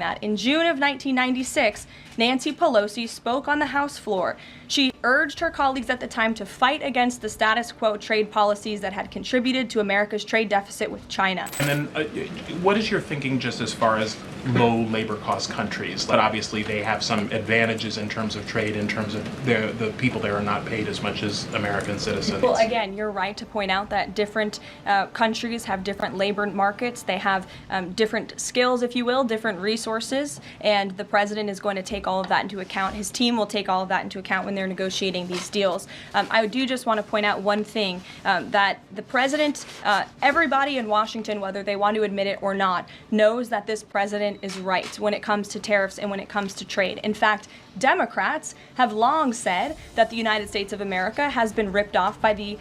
that. In June of 1996, Nancy Pelosi spoke on the House floor. She urged her colleagues at the time to fight against the status quo trade policies that had contributed to America's trade deficit with China. And then what is your thinking just as far as low labor cost countries? But obviously they have some advantages in terms of trade, in terms of the people there are not paid as much as American citizens. Well, again, you're right to point out that different countries have different labor markets. They have different skills, if you will, different resources, and the president is going to take all of that into account. His team will take all of that into account when they're negotiating these deals. I do just want to point out one thing, that the president, everybody in Washington, whether they want to admit it or not, knows that this president is right when it comes to tariffs and when it comes to trade. In fact, Democrats have long said that the United States of America has been ripped off by the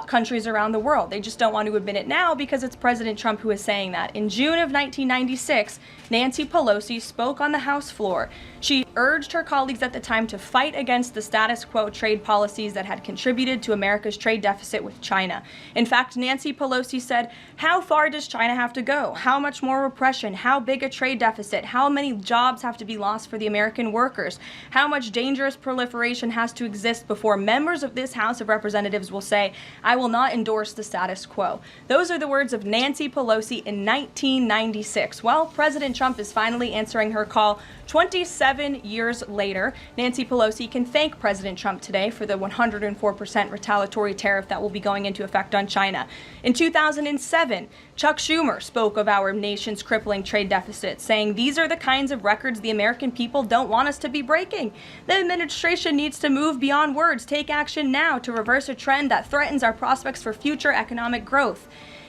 countries around the world. They just don't want to admit it now because it's President Trump who is saying that. In June of 1996, Nancy Pelosi spoke on the House floor. She urged her colleagues at the time to fight against the status quo trade policies that had contributed to America's trade deficit with China. In fact, Nancy Pelosi said, "How far does China have to go? How much more repression? How big a trade deficit? How many jobs have to be lost for the American workers? How much dangerous proliferation has to exist before members of this House of Representatives will say, 'I will not endorse the status quo'?" Those are the words of Nancy Pelosi in 1996. Well, President Trump is finally answering her call 27 years later. Nancy Pelosi can thank President Trump today for the 104% retaliatory tariff that will be going into effect on China. In 2007, Chuck Schumer spoke of our nation's crippling trade deficit, saying, "These are the kinds of records the American people don't want us to be breaking. The administration needs to move beyond words, take action now to reverse a trend that threatens our prospects for future economic growth."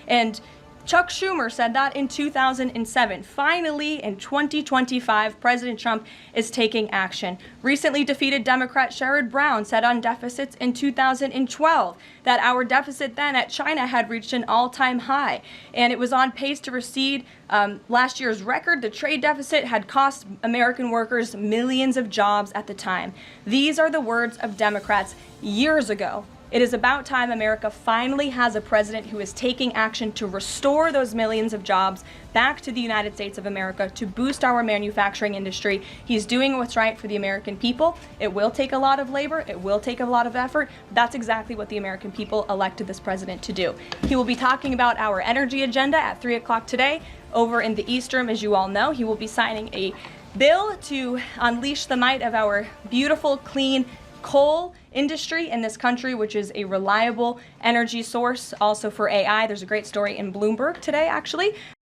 And Chuck Schumer said that in 2007. Finally, in 2025, President Trump is taking action. Recently defeated Democrat Sherrod Brown said on deficits in 2012 that our deficit then at China had reached an all-time high, and it was on pace to recede last year's record. The trade deficit had cost American workers millions of jobs at the time. These are the words of Democrats years ago. It is about time America finally has a president who is taking action to restore those millions of jobs back to the United States of America, to boost our manufacturing industry. He's doing what's right for the American people. It will take a lot of labor. It will take a lot of effort. That's exactly what the American people elected this president to do. He will be talking about our energy agenda at 3 o'clock today over in the East Room. As you all know, he will be signing a bill to unleash the might of our beautiful, clean coal industry in this country, which is a reliable energy source also for AI. There's a great story in Bloomberg today, actually,